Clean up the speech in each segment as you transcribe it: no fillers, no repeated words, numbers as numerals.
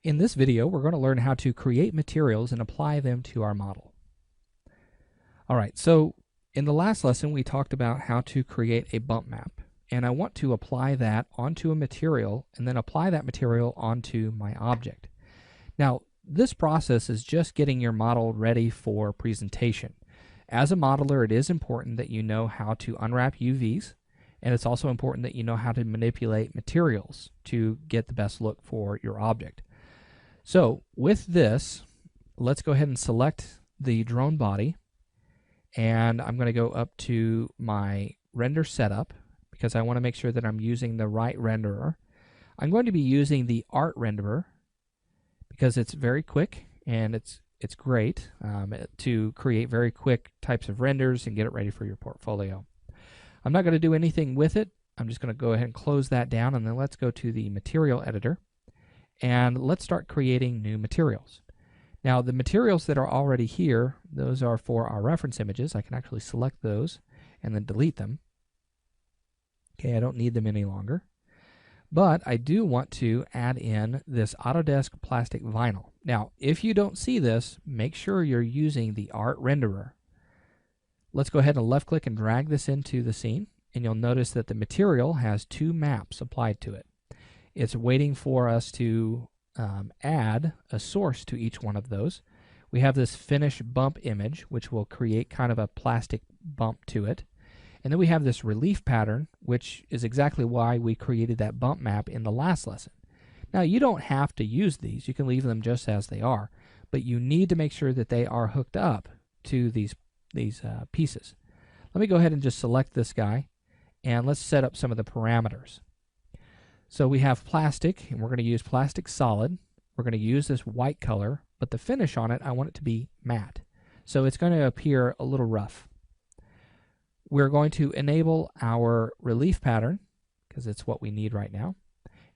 In this video, we're going to learn how to create materials and apply them to our model. Alright, so in the last lesson we talked about how to create a bump map, and I want to apply that onto a material and then apply that material onto my object. Now, this process is just getting your model ready for presentation. As a modeler, it is important that you know how to unwrap UVs, and it's also important that you know how to manipulate materials to get the best look for your object. So with this, let's go ahead and select the drone body, and I'm going to go up to my render setup because I want to make sure that I'm using the right renderer. I'm going to be using the art renderer because it's very quick and it's great to create very quick types of renders and get it ready for your portfolio. I'm not going to do anything with it. I'm just going to go ahead and close that down, and then let's go to the material editor and let's start creating new materials. Now, the materials that are already here, those are for our reference images. I can actually select those and then delete them. Okay, I don't need them any longer. But I do want to add in this Autodesk plastic vinyl. Now, if you don't see this, make sure you're using the art renderer. Let's go ahead and left click and drag this into the scene, and you'll notice that the material has two maps applied to it. It's waiting for us to add a source to each one of those. We have this finish bump image, which will create kind of a plastic bump to it. And then we have this relief pattern, which is exactly why we created that bump map in the last lesson. Now, you don't have to use these. You can leave them just as they are, but you need to make sure that they are hooked up to these pieces. Let me go ahead and just select this guy, and let's set up some of the parameters. So we have plastic, and we're going to use plastic solid. We're going to use this white color, but the finish on it, I want it to be matte. So it's going to appear a little rough. We're going to enable our relief pattern, because it's what we need right now.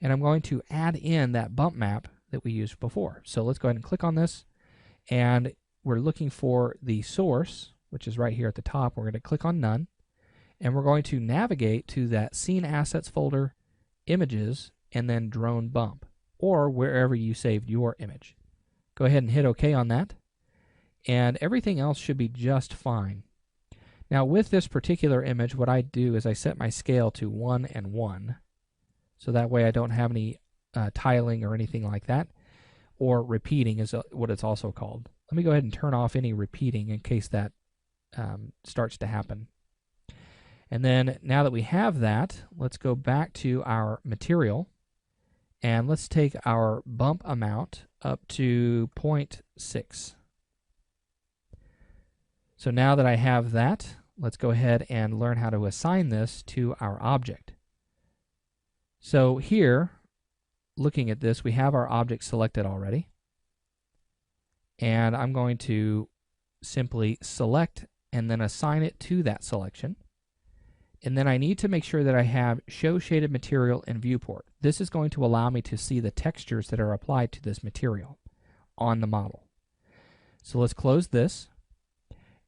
And I'm going to add in that bump map that we used before. So let's go ahead and click on this, and we're looking for the source, which is right here at the top. We're going to click on None, and we're going to navigate to that Scene Assets folder, Images, and then Drone Bump, or wherever you saved your image. Go ahead and hit OK on that, and everything else should be just fine. Now, with this particular image, what I do is I set my scale to 1 and 1, so that way I don't have any tiling or anything like that, or repeating is what it's also called. Let me go ahead and turn off any repeating in case that starts to happen. And then now that we have that, let's go back to our material, and let's take our bump amount up to 0.6. So now that I have that, let's go ahead and learn how to assign this to our object. So here, looking at this, we have our object selected already. And I'm going to simply select and then assign it to that selection. And then I need to make sure that I have Show Shaded Material in Viewport. This is going to allow me to see the textures that are applied to this material on the model. So let's close this.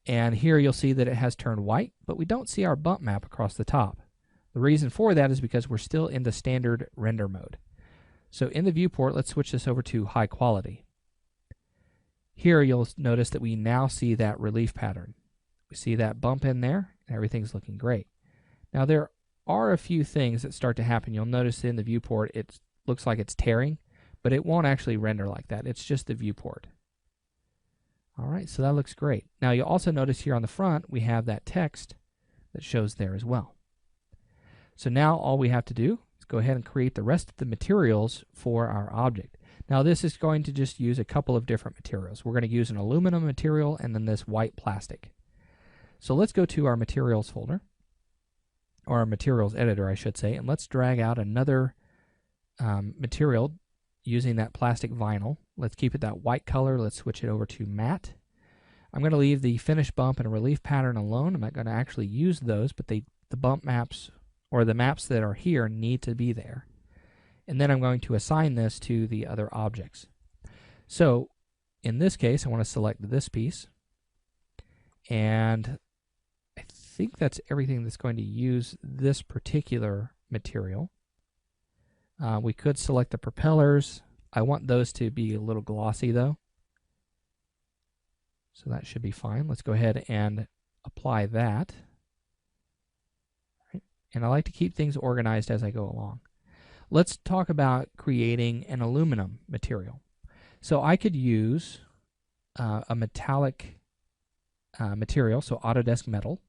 And here you'll see that it has turned white, but we don't see our bump map across the top. The reason for that is because we're still in the standard render mode. So in the viewport, let's switch this over to high quality. Here you'll notice that we now see that relief pattern. We see that bump in there, and everything's looking great. Now there are a few things that start to happen. You'll notice in the viewport it looks like it's tearing, but it won't actually render like that. It's just the viewport. Alright, so that looks great. Now you'll also notice here on the front we have that text that shows there as well. So now all we have to do is go ahead and create the rest of the materials for our object. Now this is going to just use a couple of different materials. We're going to use an aluminum material and then this white plastic. So let's go to our materials folder, or our materials editor I should say, and let's drag out another material using that plastic vinyl. Let's keep it that white color. Let's switch it over to matte. I'm going to leave the finish bump and relief pattern alone. I'm not going to actually use those, but the bump maps or the maps that are here need to be there. And then I'm going to assign this to the other objects. So in this case, I want to select this piece, and I think that's everything that's going to use this particular material. We could select the propellers, I want those to be a little glossy though. So that should be fine. Let's go ahead and apply that. Right. And I like to keep things organized as I go along. Let's talk about creating an aluminum material. So I could use a metallic material, so Autodesk Metal.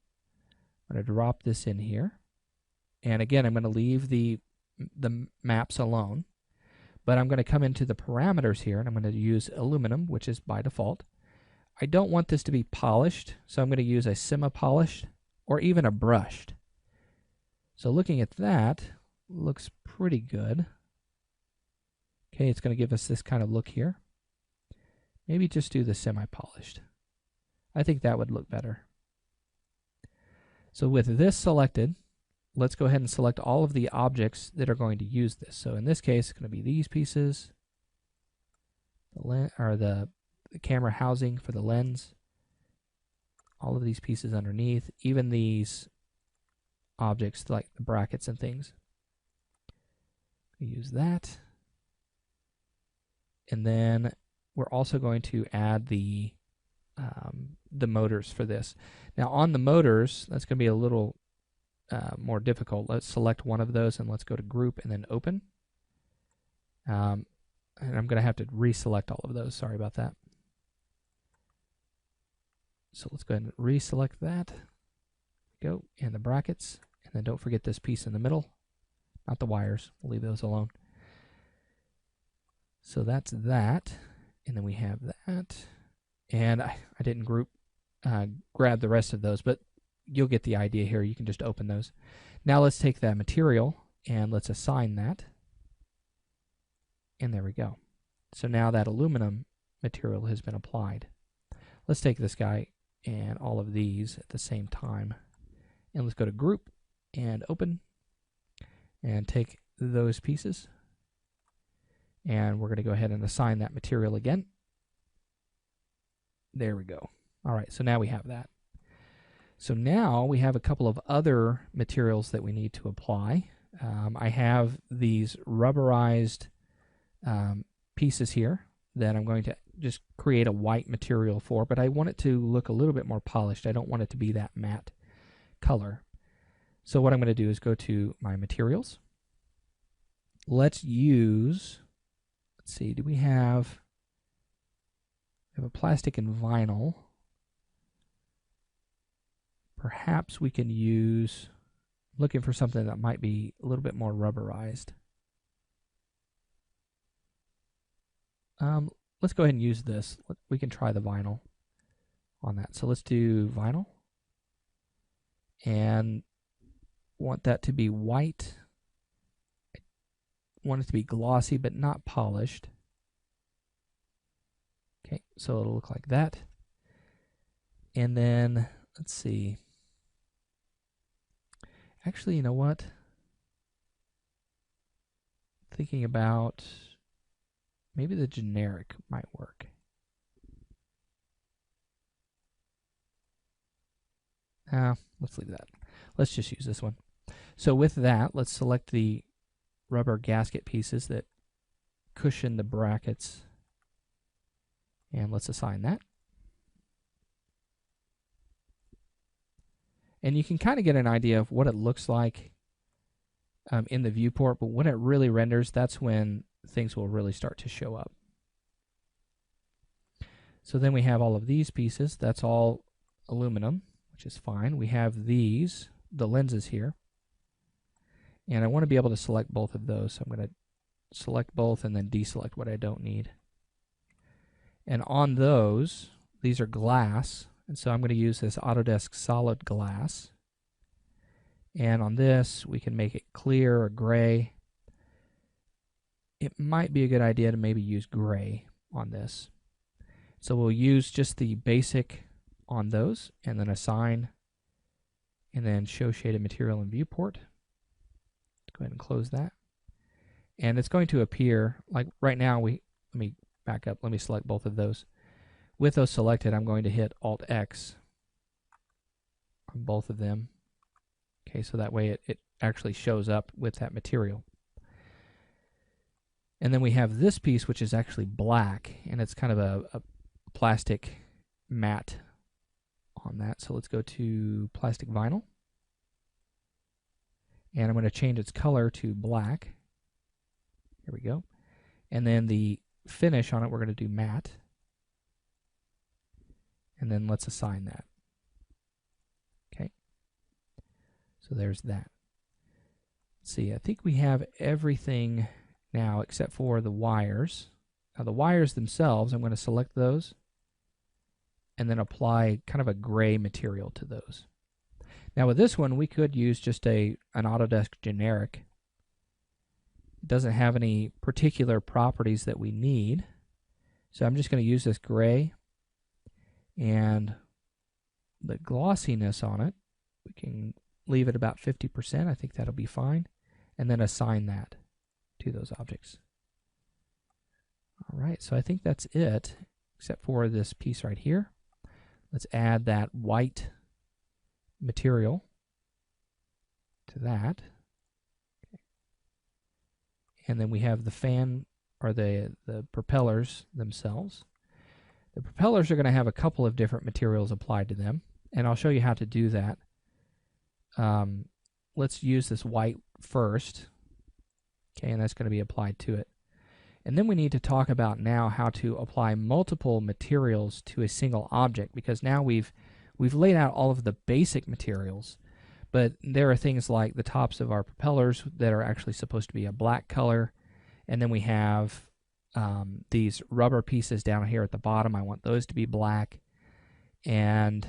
I'm going to drop this in here. And again, I'm going to leave the maps alone. But I'm going to come into the parameters here, and I'm going to use aluminum, which is by default. I don't want this to be polished, so I'm going to use a semi-polished or even a brushed. So looking at that, looks pretty good. Okay, it's going to give us this kind of look here. Maybe just do the semi-polished. I think that would look better. So with this selected, let's go ahead and select all of the objects that are going to use this. So in this case, it's going to be these pieces, the camera housing for the lens, all of these pieces underneath, even these objects like the brackets and things. We use that. And then we're also going to add the motors for this. Now on the motors, that's going to be a little more difficult. Let's select one of those and let's go to Group and then Open. And I'm going to have to reselect all of those. Sorry about that. So let's go ahead and reselect that. Go in the brackets, and then don't forget this piece in the middle, not the wires. We'll leave those alone. So that's that, and then we have that. And I didn't grab the rest of those, but you'll get the idea here. You can just open those. Now let's take that material and let's assign that. And there we go. So now that aluminum material has been applied. Let's take this guy and all of these at the same time. And let's go to Group and Open and take those pieces. And we're going to go ahead and assign that material again. There we go. All right, so now we have that. So now we have a couple of other materials that we need to apply. I have these rubberized pieces here that I'm going to just create a white material for, but I want it to look a little bit more polished. I don't want it to be that matte color. So what I'm going to do is go to my materials. Let's use, let's see, do we have a plastic and vinyl. Perhaps we can use, looking for something that might be a little bit more rubberized. Let's go ahead and use this. We can try the vinyl on that. So let's do vinyl. And want that to be white. I want it to be glossy but not polished. Okay, so it'll look like that. And then, let's see. Actually, you know what? Thinking about maybe the generic might work. Let's leave that. Let's just use this one. So with that, let's select the rubber gasket pieces that cushion the brackets. And let's assign that. And you can kind of get an idea of what it looks like in the viewport, but when it really renders, that's when things will really start to show up. So then we have all of these pieces. That's all aluminum, which is fine. We have these, the lenses here. And I want to be able to select both of those. So I'm going to select both and then deselect what I don't need. And on those, these are glass. And so I'm going to use this Autodesk Solid Glass. And on this, we can make it clear or gray. It might be a good idea to maybe use gray on this. So we'll use just the basic on those and then assign and then show shaded material in viewport. Go ahead and close that. And it's going to appear like right now let me back up. Let me select both of those. With those selected, I'm going to hit Alt X on both of them. Okay, so that way it actually shows up with that material. And then we have this piece, which is actually black, and it's kind of a plastic matte on that. So let's go to plastic vinyl. And I'm going to change its color to black. Here we go. And then the finish on it, we're going to do matte. And then let's assign that. Okay. So there's that. Let's see, I think we have everything now except for the wires. Now the wires themselves, I'm going to select those and then apply kind of a gray material to those. Now with this one, we could use just an Autodesk generic. It doesn't have any particular properties that we need. So I'm just going to use this gray, and the glossiness on it, we can leave it about 50%. I think that'll be fine. And then assign that to those objects. All right, so I think that's it, except for this piece right here. Let's add that white material to that. Okay. And then we have the fan, or the propellers themselves. The propellers are going to have a couple of different materials applied to them, and I'll show you how to do that. Let's use this white first. Okay, and that's going to be applied to it. And then we need to talk about now how to apply multiple materials to a single object, because now we've laid out all of the basic materials, but there are things like the tops of our propellers that are actually supposed to be a black color, and then we have these rubber pieces down here at the bottom. I want those to be black, and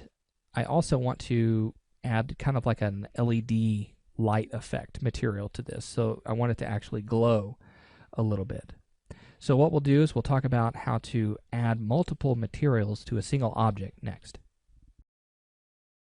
I also want to add kind of like an LED light effect material to this, so I want it to actually glow a little bit. So what we'll do is we'll talk about how to add multiple materials to a single object next.